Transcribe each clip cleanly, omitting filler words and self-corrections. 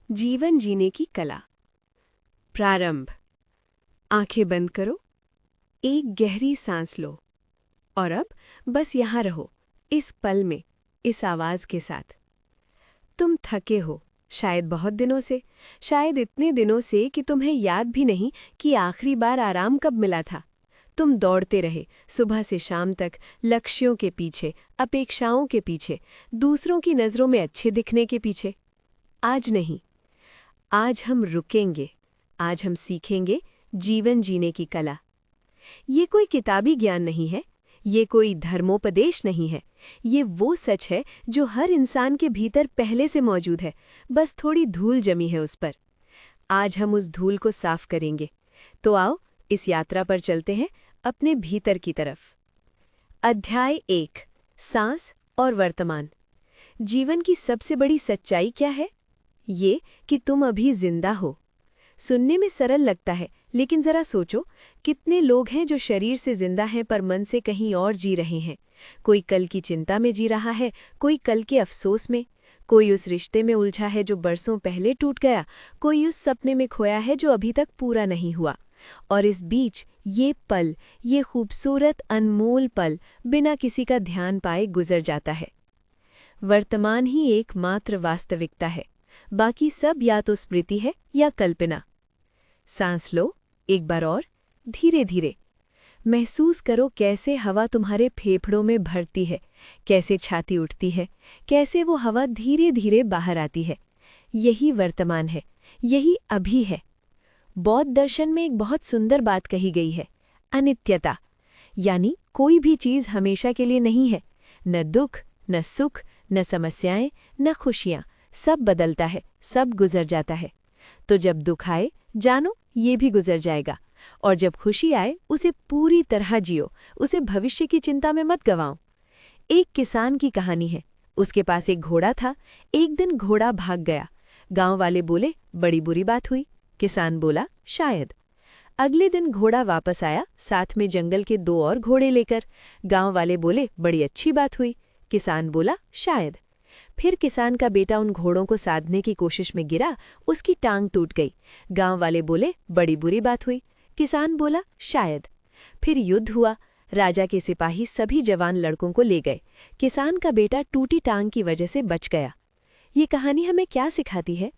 जीवन जीने की कला। प्रारंभ। आंखें बंद करो, एक गहरी सांस लो और अब बस यहाँ रहो, इस पल में, इस आवाज के साथ। तुम थके हो, शायद बहुत दिनों से, शायद इतने दिनों से कि तुम्हें याद भी नहीं कि आखिरी बार आराम कब मिला था। तुम दौड़ते रहे सुबह से शाम तक, लक्ष्यों के पीछे, अपेक्षाओं के पीछे, दूसरों की नज़रों में अच्छे दिखने के पीछे। आज नहीं, आज हम रुकेंगे, आज हम सीखेंगे जीवन जीने की कला। ये कोई किताबी ज्ञान नहीं है, ये कोई धर्मोपदेश नहीं है, ये वो सच है जो हर इंसान के भीतर पहले से मौजूद है, बस थोड़ी धूल जमी है उस पर। आज हम उस धूल को साफ करेंगे। तो आओ इस यात्रा पर चलते हैं अपने भीतर की तरफ। अध्याय 1, सांस और वर्तमान। जीवन की सबसे बड़ी सच्चाई क्या है? ये कि तुम अभी जिंदा हो। सुनने में सरल लगता है, लेकिन जरा सोचो, कितने लोग हैं जो शरीर से जिंदा हैं पर मन से कहीं और जी रहे हैं। कोई कल की चिंता में जी रहा है, कोई कल के अफसोस में, कोई उस रिश्ते में उलझा है जो बरसों पहले टूट गया, कोई उस सपने में खोया है जो अभी तक पूरा नहीं हुआ। और इस बीच ये पल, ये खूबसूरत अनमोल पल बिना किसी का ध्यान पाए गुजर जाता है। वर्तमान ही एकमात्र वास्तविकता है, बाकी सब या तो स्मृति है या कल्पना। सांस लो, एक बार और, धीरे धीरे। महसूस करो कैसे हवा तुम्हारे फेफड़ों में भरती है, कैसे छाती उठती है, कैसे वो हवा धीरे धीरे बाहर आती है। यही वर्तमान है, यही अभी है। बौद्ध दर्शन में एक बहुत सुंदर बात कही गई है, अनित्यता। यानी कोई भी चीज़ हमेशा के लिए नहीं है। न दुख, न सुख, न समस्याएं, न खुशियां, सब बदलता है, सब गुजर जाता है। तो जब दुख आए, जानो ये भी गुजर जाएगा, और जब खुशी आए उसे पूरी तरह जियो, उसे भविष्य की चिंता में मत गंवाओ। एक किसान की कहानी है। उसके पास एक घोड़ा था। एक दिन घोड़ा भाग गया। गांव वाले बोले, बड़ी बुरी बात हुई। किसान बोला, शायद। अगले दिन घोड़ा वापस आया, साथ में जंगल के 2 और घोड़े लेकर। गांव वाले बोले, बड़ी अच्छी बात हुई। किसान बोला, शायद। फिर किसान का बेटा उन घोड़ों को साधने की कोशिश में गिरा, उसकी टांग टूट गई। गांव वाले बोले, बड़ी बुरी बात हुई। किसान बोला, शायद। फिर युद्ध हुआ। राजा के सिपाही सभी जवान लड़कों को ले गए। किसान का बेटा टूटी टांग की वजह से बच गया। ये कहानी हमें क्या सिखाती है?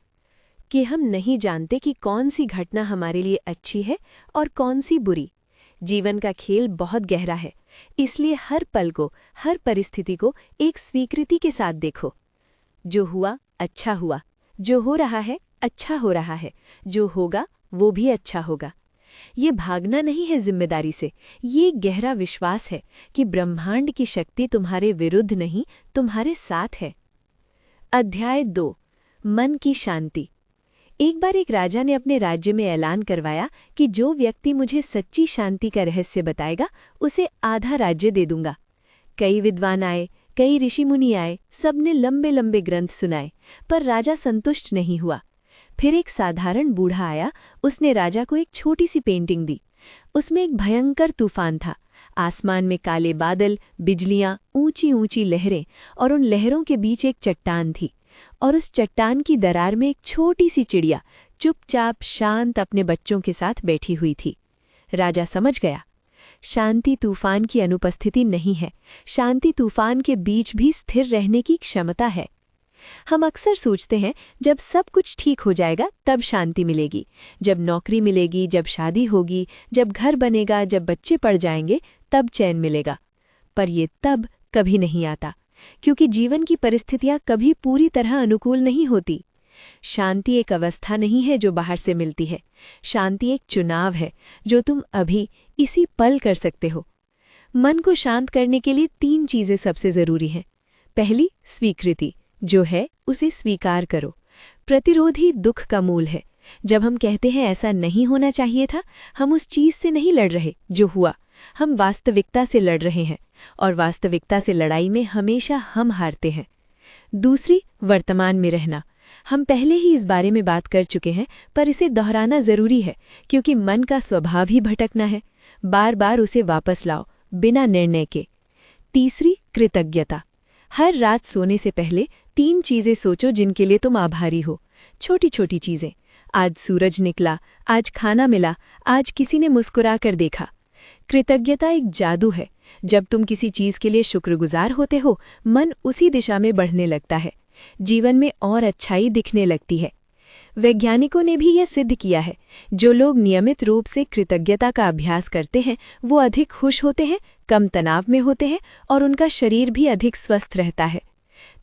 कि हम नहीं जानते कि कौन सी घटना हमारे लिए अच्छी है और कौन सी बुरी। जीवन का खेल बहुत गहरा है, इसलिए हर पल को, हर परिस्थिति को एक स्वीकृति के साथ देखो। जो हुआ अच्छा हुआ, जो हो रहा है अच्छा हो रहा है, जो होगा वो भी अच्छा होगा। ये भागना नहीं है जिम्मेदारी से, ये गहरा विश्वास है कि ब्रह्मांड की शक्ति तुम्हारे विरुद्ध नहीं, तुम्हारे साथ है। अध्याय 2, मन की शांति। एक बार एक राजा ने अपने राज्य में ऐलान करवाया कि जो व्यक्ति मुझे सच्ची शांति का रहस्य बताएगा, उसे आधा राज्य दे दूंगा। कई विद्वान आए, कई ऋषि मुनि आए, सबने लंबे लंबे ग्रंथ सुनाए, पर राजा संतुष्ट नहीं हुआ। फिर एक साधारण बूढ़ा आया, उसने राजा को एक छोटी सी पेंटिंग दी। उसमें एक भयंकर तूफान था। आसमान में काले बादल, बिजलियां, ऊंची ऊंची लहरें, और उन लहरों के बीच एक चट्टान थी। और उस चट्टान की दरार में एक छोटी सी चिड़िया चुपचाप शांत अपने बच्चों के साथ बैठी हुई थी। राजा समझ गया, शांति तूफान की अनुपस्थिति नहीं है, शांति तूफान के बीच भी स्थिर रहने की क्षमता है। हम अक्सर सोचते हैं जब सब कुछ ठीक हो जाएगा तब शांति मिलेगी, जब नौकरी मिलेगी, जब शादी होगी, जब घर बनेगा, जब बच्चे पढ़ जाएंगे, तब चैन मिलेगा। पर ये तब कभी नहीं आता, क्योंकि जीवन की परिस्थितियां कभी पूरी तरह अनुकूल नहीं होती। शांति एक अवस्था नहीं है जो बाहर से मिलती है, शांति एक चुनाव है जो तुम अभी इसी पल कर सकते हो। मन को शांत करने के लिए 3 चीज़ें सबसे ज़रूरी हैं। पहली, स्वीकृति। जो है उसे स्वीकार करो। प्रतिरोध ही दुख का मूल है। जब हम कहते हैं ऐसा नहीं होना चाहिए था, हम उस चीज़ से नहीं लड़ रहे जो हुआ, हम वास्तविकता से लड़ रहे हैं, और वास्तविकता से लड़ाई में हमेशा हम हारते हैं। दूसरी, वर्तमान में रहना। हम पहले ही इस बारे में बात कर चुके हैं, पर इसे दोहराना ज़रूरी है, क्योंकि मन का स्वभाव ही भटकना है। बार बार उसे वापस लाओ, बिना निर्णय के। तीसरी, कृतज्ञता। हर रात सोने से पहले 3 चीज़ें सोचो जिनके लिए तुम आभारी हो। छोटी छोटी चीजें। आज सूरज निकला, आज खाना मिला, आज किसी ने मुस्कुरा कर देखा। कृतज्ञता एक जादू है। जब तुम किसी चीज के लिए शुक्रगुजार होते हो, मन उसी दिशा में बढ़ने लगता है, जीवन में और अच्छाई दिखने लगती है। वैज्ञानिकों ने भी यह सिद्ध किया है, जो लोग नियमित रूप से कृतज्ञता का अभ्यास करते हैं वो अधिक खुश होते हैं, कम तनाव में होते हैं और उनका शरीर भी अधिक स्वस्थ रहता है।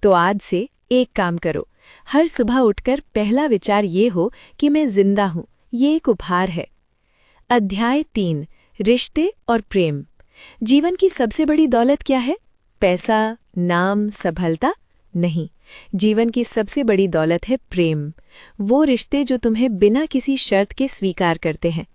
तो आज से एक काम करो, हर सुबह उठकर पहला विचार ये हो कि मैं जिंदा हूँ, ये एक उपहार है। अध्याय 3, रिश्ते और प्रेम। जीवन की सबसे बड़ी दौलत क्या है? पैसा, नाम, सफलता? नहीं, जीवन की सबसे बड़ी दौलत है प्रेम। वो रिश्ते जो तुम्हें बिना किसी शर्त के स्वीकार करते हैं।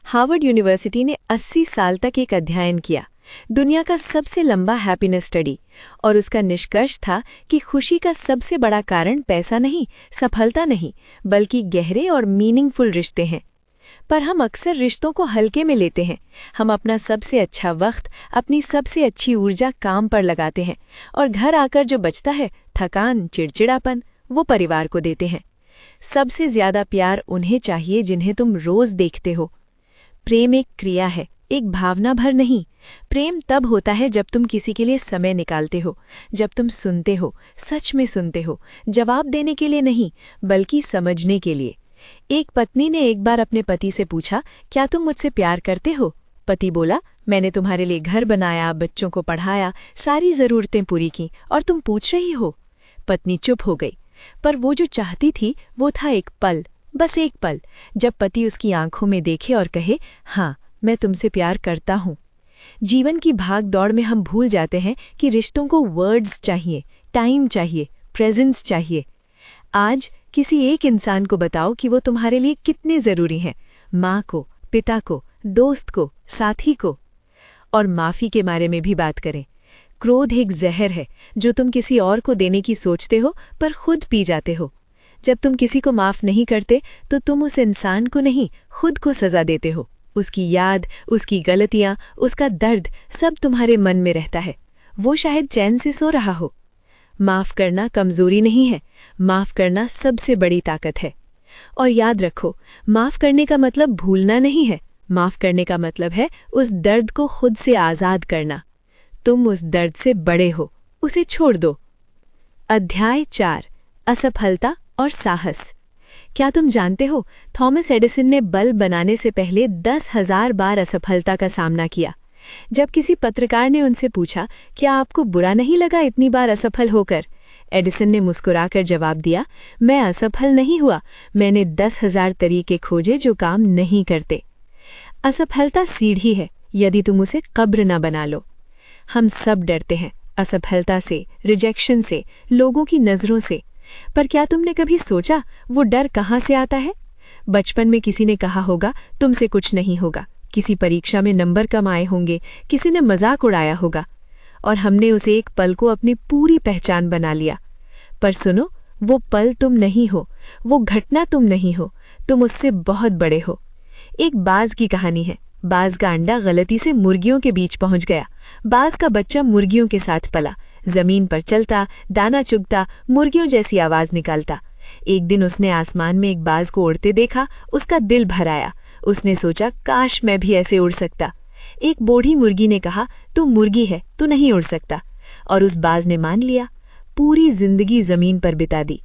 हार्वर्ड यूनिवर्सिटी ने 80 साल तक एक अध्ययन किया, दुनिया का सबसे लंबा हैप्पीनेस स्टडी, और उसका निष्कर्ष था कि खुशी का सबसे बड़ा कारण पैसा नहीं, सफलता नहीं, बल्कि गहरे और मीनिंगफुल रिश्ते हैं। पर हम अक्सर रिश्तों को हल्के में लेते हैं। हम अपना सबसे अच्छा वक्त, अपनी सबसे अच्छी ऊर्जा काम पर लगाते हैं, और घर आकर जो बचता है, थकान, चिड़चिड़ापन, वो परिवार को देते हैं। सबसे ज्यादा प्यार उन्हें चाहिए जिन्हें तुम रोज देखते हो। प्रेम एक क्रिया है, एक भावना भर नहीं। प्रेम तब होता है जब तुम किसी के लिए समय निकालते हो, जब तुम सुनते हो, सच में सुनते हो, जवाब देने के लिए नहीं बल्कि समझने के लिए। एक पत्नी ने एक बार अपने पति से पूछा, क्या तुम मुझसे प्यार करते हो? पति बोला, मैंने तुम्हारे लिए घर बनाया, बच्चों को पढ़ाया, सारी जरूरतें पूरी की, और तुम पूछ रही हो? पत्नी चुप हो गई। पर वो जो चाहती थी वो था एक पल, बस एक पल, जब पति उसकी आंखों में देखे और कहे, हाँ, मैं तुमसे प्यार करता हूँ। जीवन की भाग दौड़ में हम भूल जाते हैं कि रिश्तों को वर्ड्स चाहिए, टाइम चाहिए, प्रेजेंस चाहिए। आज किसी एक इंसान को बताओ कि वो तुम्हारे लिए कितने जरूरी हैं, माँ को, पिता को, दोस्त को, साथी को। और माफी के बारे में भी बात करें। क्रोध एक जहर है जो तुम किसी और को देने की सोचते हो पर खुद पी जाते हो। जब तुम किसी को माफ नहीं करते तो तुम उस इंसान को नहीं, खुद को सजा देते हो। उसकी याद, उसकी गलतियां, उसका दर्द सब तुम्हारे मन में रहता है। वो शायद चैन से सो रहा हो। माफ करना कमजोरी नहीं है, माफ करना सबसे बड़ी ताकत है। और याद रखो, माफ करने का मतलब भूलना नहीं है, माफ करने का मतलब है उस दर्द को खुद से आज़ाद करना। तुम उस दर्द से बड़े हो, उसे छोड़ दो। अध्याय 4, असफलता और साहस। क्या तुम जानते हो, थॉमस एडिसन ने बल्ब बनाने से पहले 10,000 बार असफलता का सामना किया। जब किसी पत्रकार ने उनसे पूछा, क्या आपको बुरा नहीं लगा इतनी बार असफल होकर? एडिसन ने मुस्कुराकर जवाब दिया, मैं असफल नहीं हुआ, मैंने 10,000 तरीके खोजे जो काम नहीं करते। असफलता सीढ़ी है, यदि तुम उसे कब्र न बना लो। हम सब डरते हैं असफलता से, रिजेक्शन से, लोगों की नज़रों से। पर क्या तुमने कभी सोचा वो डर कहाँ से आता है? बचपन में किसी ने कहा होगा, तुमसे कुछ नहीं होगा, किसी परीक्षा में नंबर कम आए होंगे, किसी ने मजाक उड़ाया होगा, और हमने उसे एक पल को अपनी पूरी पहचान बना लिया। पर सुनो, वो पल तुम नहीं हो, वो घटना तुम नहीं हो, तुम उससे बहुत बड़े हो। एक बाज की कहानी है। बाज का अंडा गलती से मुर्गियों के बीच पहुंच गया। बाज का बच्चा मुर्गियों के साथ पला, जमीन पर चलता, दाना चुगता, मुर्गियों जैसी आवाज निकालता। एक दिन उसने आसमान में एक बाज को उड़ते देखा, उसका दिल भर आया। उसने सोचा, काश मैं भी ऐसे उड़ सकता। एक बूढ़ी मुर्गी ने कहा, तू मुर्गी है, तू नहीं उड़ सकता, और उस बाज ने मान लिया। पूरी जिंदगी जमीन पर बिता दी।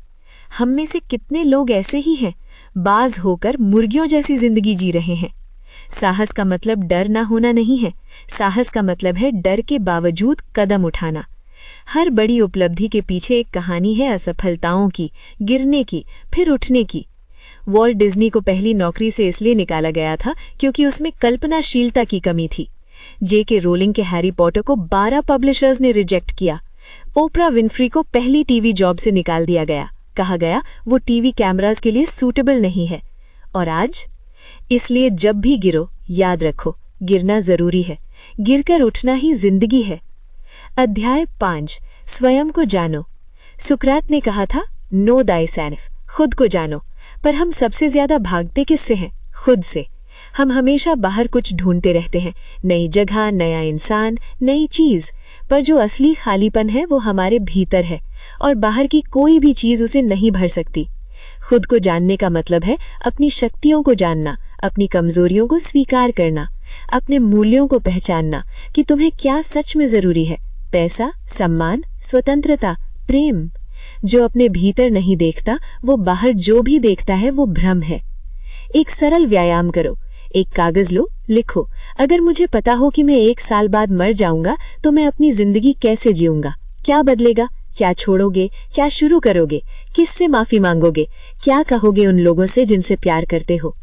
हम में से कितने लोग ऐसे ही हैं, बाज होकर मुर्गियों जैसी जिंदगी जी रहे हैं। साहस का मतलब डर ना होना नहीं है, साहस का मतलब है डर के बावजूद कदम उठाना। हर बड़ी उपलब्धि के पीछे एक कहानी है असफलताओं की, गिरने की, फिर उठने की। वॉल्ट डिज्नी को पहली नौकरी से इसलिए निकाला गया था क्योंकि उसमें कल्पनाशीलता की कमी थी। J.K. रोलिंग के हैरी पॉटर को 12 पब्लिशर्स ने रिजेक्ट किया। ओपरा विनफ्री को पहली टीवी जॉब से निकाल दिया गया। कहा गया वो टीवी कैमरास के लिए सूटेबल नहीं है। और आज? इसलिए जब भी गिरो, याद रखो, गिरना जरूरी है, गिरकर उठना ही जिंदगी है। अध्याय 5, स्वयं को जानो। सुकरात ने कहा था, नो thyself, खुद को जानो। पर हम सबसे ज्यादा भागते किससे हैं? खुद से। हम हमेशा बाहर कुछ ढूंढते रहते हैं, नई जगह, नया इंसान, नई चीज। पर जो असली खालीपन है वो हमारे भीतर है, और बाहर की कोई भी चीज उसे नहीं भर सकती। खुद को जानने का मतलब है अपनी शक्तियों को जानना, अपनी कमजोरियों को स्वीकार करना, अपने मूल्यों को पहचानना कि तुम्हें क्या सच में जरूरी है। पैसा, सम्मान, स्वतंत्रता, प्रेम। जो अपने भीतर नहीं देखता वो बाहर जो भी देखता है वो भ्रम है। एक सरल व्यायाम करो। एक कागज लो, लिखो, अगर मुझे पता हो कि मैं 1 साल बाद मर जाऊंगा तो मैं अपनी जिंदगी कैसे जीऊंगा, क्या बदलेगा, क्या छोड़ोगे, क्या शुरू करोगे, किससे माफी मांगोगे, क्या कहोगे उन लोगों से जिनसे प्यार करते हो।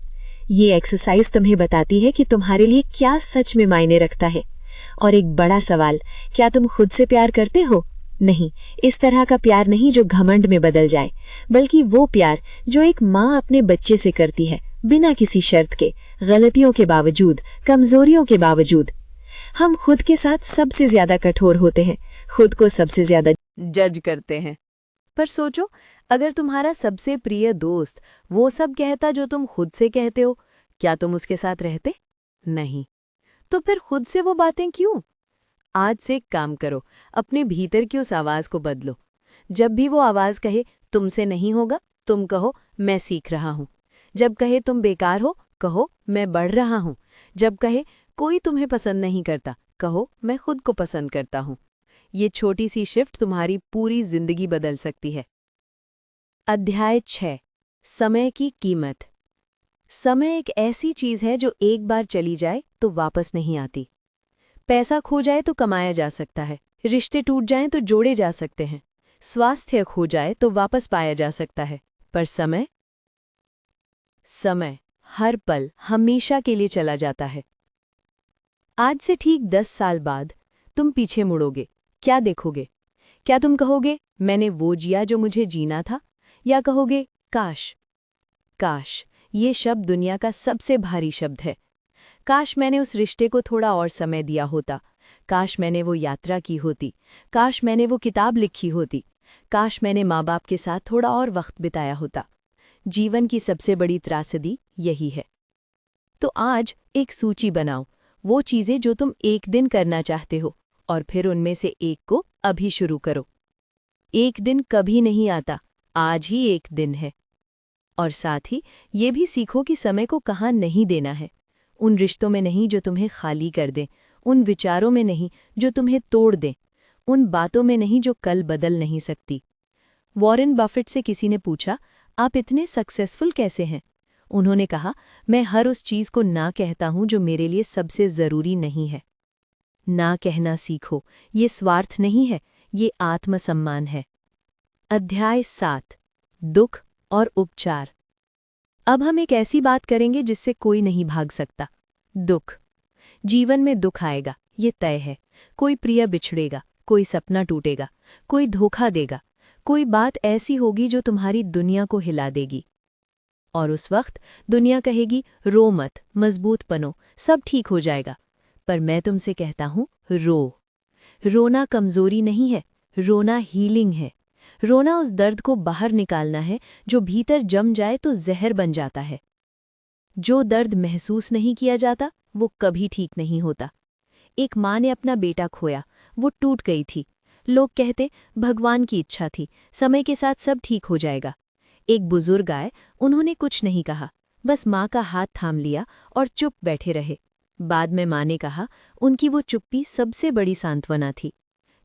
ये एक्सरसाइज तुम्हें बताती है कि तुम्हारे लिए क्या सच में मायने रखता है। और एक बड़ा सवाल, क्या तुम खुद से प्यार करते हो? नहीं, इस तरह का प्यार नहीं जो घमंड में बदल जाए, बल्कि वो प्यार जो एक माँ अपने बच्चे से करती है, बिना किसी शर्त के, गलतियों के बावजूद, कमजोरियों के बावजूद। हम खुद के साथ सबसे ज्यादा कठोर होते हैं, खुद को सबसे ज्यादा जज करते हैं। पर सोचो, अगर तुम्हारा सबसे प्रिय दोस्त वो सब कहता जो तुम खुद से कहते हो, क्या तुम उसके साथ रहते? नहीं। तो फिर खुद से वो बातें क्यों? आज से एक काम करो, अपने भीतर की उस आवाज को बदलो। जब भी वो आवाज कहे तुमसे नहीं होगा, तुम कहो मैं सीख रहा हूं। जब कहे तुम बेकार हो, कहो मैं बढ़ रहा हूं। जब कहे कोई तुम्हें पसंद नहीं करता, कहो मैं खुद को पसंद करता हूं। ये छोटी सी शिफ्ट तुम्हारी पूरी जिंदगी बदल सकती है। अध्याय 6, समय की कीमत। समय एक ऐसी चीज है जो एक बार चली जाए तो वापस नहीं आती। पैसा खो जाए तो कमाया जा सकता है, रिश्ते टूट जाएं तो जोड़े जा सकते हैं, स्वास्थ्य खो जाए तो वापस पाया जा सकता है, पर समय हर पल हमेशा के लिए चला जाता है। आज से ठीक 10 साल बाद तुम पीछे मुड़ोगे, क्या देखोगे? क्या तुम कहोगे मैंने वो जिया जो मुझे जीना था, या कहोगे काश? काश, ये शब्द दुनिया का सबसे भारी शब्द है। काश मैंने उस रिश्ते को थोड़ा और समय दिया होता, काश मैंने वो यात्रा की होती, काश मैंने वो किताब लिखी होती, काश मैंने माँ बाप के साथ थोड़ा और वक्त बिताया होता। जीवन की सबसे बड़ी त्रासदी यही है। तो आज एक सूची बनाओ, वो चीज़ें जो तुम एक दिन करना चाहते हो, और फिर उनमें से एक को अभी शुरू करो। एक दिन कभी नहीं आता, आज ही एक दिन है। और साथ ही ये भी सीखो कि समय को कहाँ नहीं देना है। उन रिश्तों में नहीं जो तुम्हें खाली कर दें, उन विचारों में नहीं जो तुम्हें तोड़ दें, उन बातों में नहीं जो कल बदल नहीं सकती। वॉरेन बफेट से किसी ने पूछा, आप इतने सक्सेसफुल कैसे हैं? उन्होंने कहा, मैं हर उस चीज़ को ना कहता हूं जो मेरे लिए सबसे ज़रूरी नहीं है। ना कहना सीखो, ये स्वार्थ नहीं है, ये आत्मसम्मान है। अध्याय 7, दुख और उपचार। अब हम एक ऐसी बात करेंगे जिससे कोई नहीं भाग सकता। दुख। जीवन में दुख आएगा, ये तय है। कोई प्रिय बिछड़ेगा, कोई सपना टूटेगा, कोई धोखा देगा, कोई बात ऐसी होगी जो तुम्हारी दुनिया को हिला देगी। और उस वक्त दुनिया कहेगी, रो मत, मजबूत बनो, सब ठीक हो जाएगा। पर मैं तुमसे कहता हूं, रो। रोना कमजोरी नहीं है, रोना हीलिंग है। रोना उस दर्द को बाहर निकालना है जो भीतर जम जाए तो जहर बन जाता है। जो दर्द महसूस नहीं किया जाता वो कभी ठीक नहीं होता। एक माँ ने अपना बेटा खोया, वो टूट गई थी। लोग कहते भगवान की इच्छा थी, समय के साथ सब ठीक हो जाएगा। एक बुजुर्ग आए, उन्होंने कुछ नहीं कहा, बस माँ का हाथ थाम लिया और चुप बैठे रहे। बाद में माँ ने कहा, उनकी वो चुप्पी सबसे बड़ी सांत्वना थी।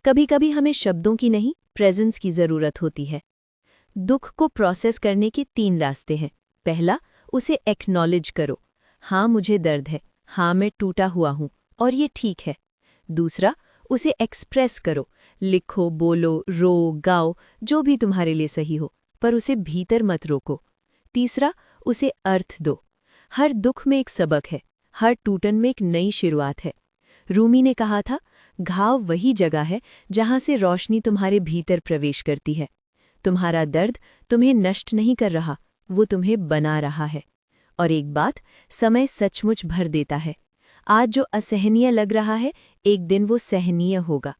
कभी कभी हमें शब्दों की नहीं, प्रेजेंस की जरूरत होती है। दुख को प्रोसेस करने के 3 रास्ते हैं। पहला, उसे एक्नॉलेज करो। हाँ, मुझे दर्द है, हाँ मैं टूटा हुआ हूँ और ये ठीक है। दूसरा, उसे एक्सप्रेस करो। लिखो, बोलो, रो, गाओ, जो भी तुम्हारे लिए सही हो, पर उसे भीतर मत रोको। तीसरा, उसे अर्थ दो। हर दुख में एक सबक है, हर टूटन में एक नई शुरुआत है। रूमी ने कहा था, घाव वही जगह है जहां से रोशनी तुम्हारे भीतर प्रवेश करती है। तुम्हारा दर्द तुम्हें नष्ट नहीं कर रहा, वो तुम्हें बना रहा है। और एक बात, समय सचमुच भर देता है। आज जो असहनीय लग रहा है, एक दिन वो सहनीय होगा।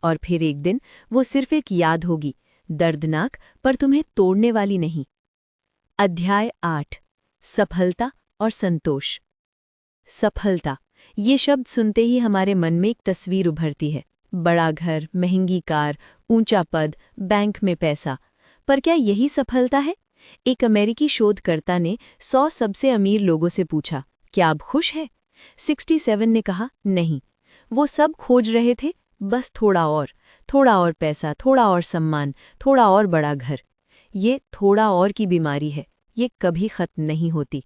और फिर एक दिन वो सिर्फ एक याद होगी, दर्दनाक पर तुम्हें तोड़ने वाली नहीं। अध्याय 8, सफलता और संतोष। सफलता, ये शब्द सुनते ही हमारे मन में एक तस्वीर उभरती है। बड़ा घर, महंगी कार, ऊंचा पद, बैंक में पैसा। पर क्या यही सफलता है? एक अमेरिकी शोधकर्ता ने 100 सबसे अमीर लोगों से पूछा, क्या आप खुश हैं? 67 ने कहा, नहीं। वो सब खोज रहे थे, बस थोड़ा और पैसा, थोड़ा और सम्मान, थोड़ा और बड़ा घर। ये थोड़ा और की बीमारी है, ये कभी खत्म नहीं होती।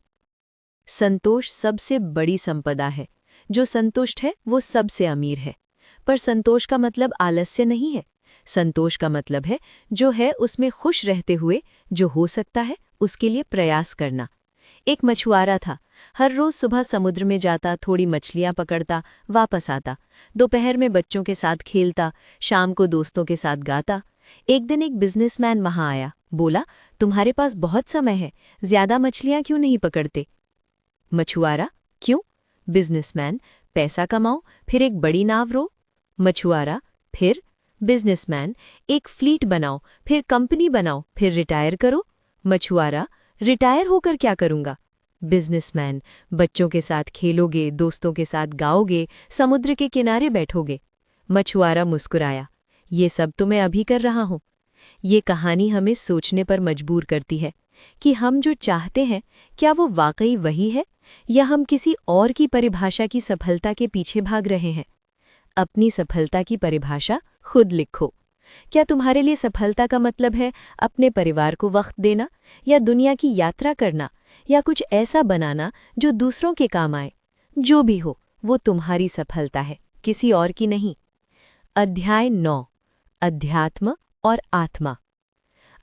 संतोष सबसे बड़ी संपदा है। जो संतुष्ट है वो सबसे अमीर है। पर संतोष का मतलब आलस्य नहीं है। संतोष का मतलब है जो है उसमें खुश रहते हुए, जो हो सकता है उसके लिए प्रयास करना। एक मछुआरा था। हर रोज सुबह समुद्र में जाता, थोड़ी मछलियां पकड़ता, वापस आता। दोपहर में बच्चों के साथ खेलता, शाम को दोस्तों के साथ गाता। एक दिन एक बिजनेसमैन वहां आया, बोला, तुम्हारे पास बहुत समय है, ज्यादा मछलियां क्यों नहीं पकड़ते? मछुआरा, क्यों? बिजनेसमैन, पैसा कमाओ, फिर एक बड़ी नाव रो। मछुआरा, फिर? बिजनेसमैन, एक फ्लीट बनाओ, फिर कंपनी बनाओ, फिर रिटायर करो। मछुआरा, रिटायर होकर क्या करूंगा? बिजनेसमैन, बच्चों के साथ खेलोगे, दोस्तों के साथ गाओगे, समुद्र के किनारे बैठोगे। मछुआरा मुस्कुराया, ये सब तो मैं अभी कर रहा हूं। ये कहानी हमें सोचने पर मजबूर करती है कि हम जो चाहते हैं, क्या वो वाकई वही है, या हम किसी और की परिभाषा की सफलता के पीछे भाग रहे हैं। अपनी सफलता की परिभाषा खुद लिखो। क्या तुम्हारे लिए सफलता का मतलब है अपने परिवार को वक्त देना, या दुनिया की यात्रा करना, या कुछ ऐसा बनाना जो दूसरों के काम आए? जो भी हो, वो तुम्हारी सफलता है, किसी और की नहीं। अध्याय 9, अध्यात्म और आत्मा।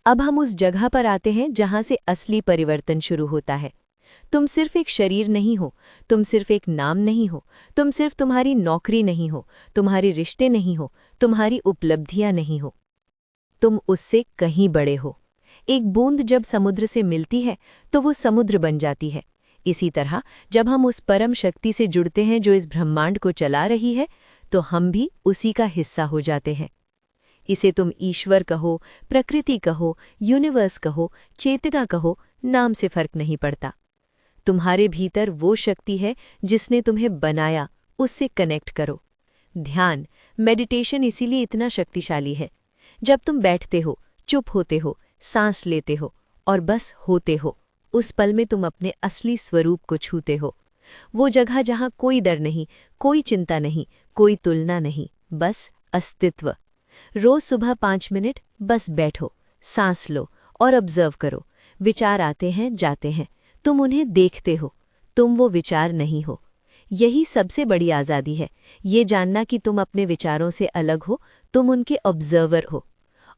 अब हम उस जगह पर आते हैं जहां से असली परिवर्तन शुरू होता है। तुम सिर्फ एक शरीर नहीं हो, तुम सिर्फ एक नाम नहीं हो, तुम सिर्फ तुम्हारी नौकरी नहीं हो, तुम्हारे रिश्ते नहीं हो, तुम्हारी उपलब्धियां नहीं हो। तुम उससे कहीं बड़े हो। एक बूंद जब समुद्र से मिलती है तो वो समुद्र बन जाती है। इसी तरह जब हम उस परम शक्ति से जुड़ते हैं जो इस ब्रह्मांड को चला रही है, तो हम भी उसी का हिस्सा हो जाते हैं। इसे तुम ईश्वर कहो, प्रकृति कहो, यूनिवर्स कहो, चेतना कहो, नाम से फर्क नहीं पड़ता। तुम्हारे भीतर वो शक्ति है जिसने तुम्हें बनाया, उससे कनेक्ट करो। ध्यान, मेडिटेशन इसीलिए इतना शक्तिशाली है। जब तुम बैठते हो, चुप होते हो, सांस लेते हो और बस होते हो, उस पल में तुम अपने असली स्वरूप को छूते हो। वो जगह जहां कोई डर नहीं, कोई चिंता नहीं, कोई तुलना नहीं, बस अस्तित्व। रोज सुबह 5 मिनट बस बैठो, सांस लो और ऑब्जर्व करो। विचार आते हैं, जाते हैं, तुम उन्हें देखते हो, तुम वो विचार नहीं हो। यही सबसे बड़ी आज़ादी है, ये जानना कि तुम अपने विचारों से अलग हो, तुम उनके ऑब्जर्वर हो।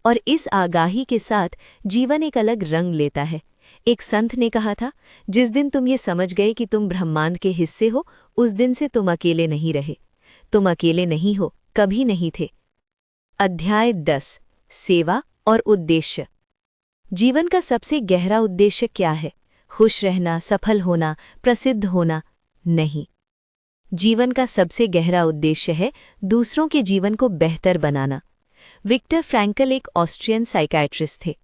और इस आगाही के साथ जीवन एक अलग रंग लेता है। एक संत ने कहा था, जिस दिन तुम ये समझ गए कि तुम ब्रह्मांड के हिस्से हो, उस दिन से तुम अकेले नहीं रहे। तुम अकेले नहीं हो, कभी नहीं थे। अध्याय 10, सेवा और उद्देश्य। जीवन का सबसे गहरा उद्देश्य क्या है? खुश रहना, सफल होना, प्रसिद्ध होना? नहीं। जीवन का सबसे गहरा उद्देश्य है दूसरों के जीवन को बेहतर बनाना। विक्टर फ्रैंकल एक ऑस्ट्रियन साइकियाट्रिस्ट थे।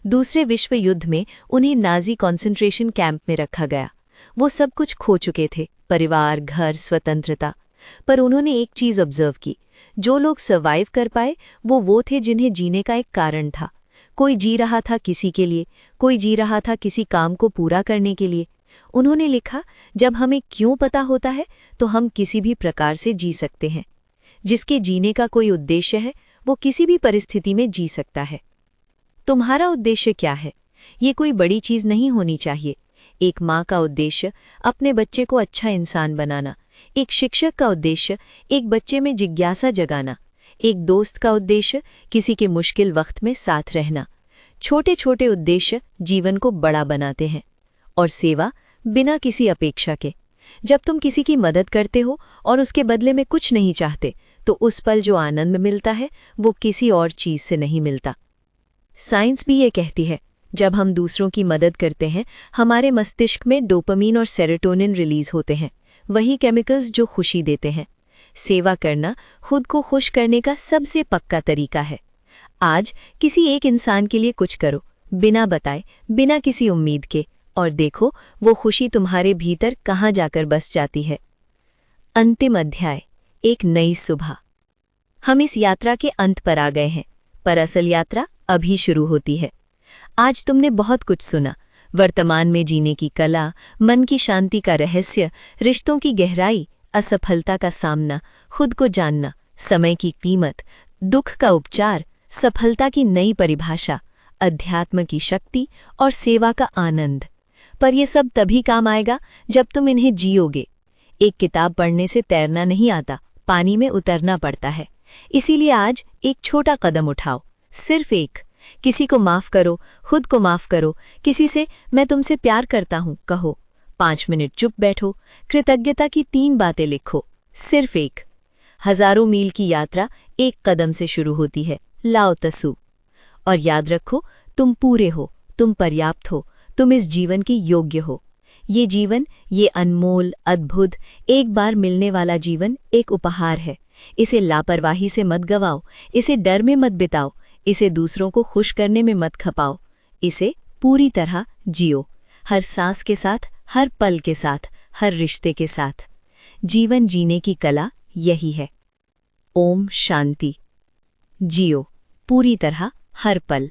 दूसरे विश्व युद्ध में उन्हें नाजी कॉन्सेंट्रेशन कैंप में रखा गया। वो सब कुछ खो चुके थे, परिवार, घर, स्वतंत्रता। पर उन्होंने एक चीज़ ऑब्जर्व की, जो लोग सर्वाइव कर पाए वो थे जिन्हें जीने का एक कारण था। कोई जी रहा था किसी के लिए, कोई जी रहा था किसी काम को पूरा करने के लिए। उन्होंने लिखा, जब हमें क्यों पता होता है तो हम किसी भी प्रकार से जी सकते हैं। जिसके जीने का कोई उद्देश्य है वो किसी भी परिस्थिति में जी सकता है। तुम्हारा उद्देश्य क्या है? ये कोई बड़ी चीज़ नहीं होनी चाहिए। एक माँ का उद्देश्य अपने बच्चे को अच्छा इंसान बनाना, एक शिक्षक का उद्देश्य एक बच्चे में जिज्ञासा जगाना, एक दोस्त का उद्देश्य किसी के मुश्किल वक्त में साथ रहना। छोटे छोटे उद्देश्य जीवन को बड़ा बनाते हैं। और सेवा बिना किसी अपेक्षा के। जब तुम किसी की मदद करते हो और उसके बदले में कुछ नहीं चाहते, तो उस पल जो आनंद मिलता है वो किसी और चीज़ से नहीं मिलता। साइंस भी ये कहती है, जब हम दूसरों की मदद करते हैं हमारे मस्तिष्क में डोपामीन और सेरोटोनिन रिलीज होते हैं, वही केमिकल्स जो खुशी देते हैं। सेवा करना खुद को खुश करने का सबसे पक्का तरीका है। आज किसी एक इंसान के लिए कुछ करो, बिना बताए, बिना किसी उम्मीद के, और देखो वो खुशी तुम्हारे भीतर कहाँ जाकर बस जाती है। अंतिम अध्याय, एक नई सुबह। हम इस यात्रा के अंत पर आ गए हैं, पर असल यात्रा अभी शुरू होती है। आज तुमने बहुत कुछ सुना। वर्तमान में जीने की कला, मन की शांति का रहस्य, रिश्तों की गहराई, असफलता का सामना, खुद को जानना, समय की कीमत, दुख का उपचार, सफलता की नई परिभाषा, अध्यात्म की शक्ति और सेवा का आनंद। पर यह सब तभी काम आएगा जब तुम इन्हें जियोगे। एक किताब पढ़ने से तैरना नहीं आता, पानी में उतरना पड़ता है। इसीलिए आज एक छोटा कदम उठाओ, सिर्फ एक। किसी को माफ करो, खुद को माफ करो, किसी से मैं तुमसे प्यार करता हूं कहो। 5 मिनट चुप बैठो, कृतज्ञता की 3 बातें लिखो, सिर्फ एक। हजारों मील की यात्रा एक कदम से शुरू होती है। लाओ त्सु। और याद रखो, तुम पूरे हो, तुम पर्याप्त हो, तुम इस जीवन के योग्य हो। ये जीवन, ये अनमोल, अद्भुत, एक बार मिलने वाला जीवन एक उपहार है। इसे लापरवाही से मत गवाओ, इसे डर में मत बिताओ, इसे दूसरों को खुश करने में मत खपाओ। इसे पूरी तरह जियो, हर सांस के साथ, हर पल के साथ, हर रिश्ते के साथ। जीवन जीने की कला यही है। ओम शांति। जियो पूरी तरह, हर पल।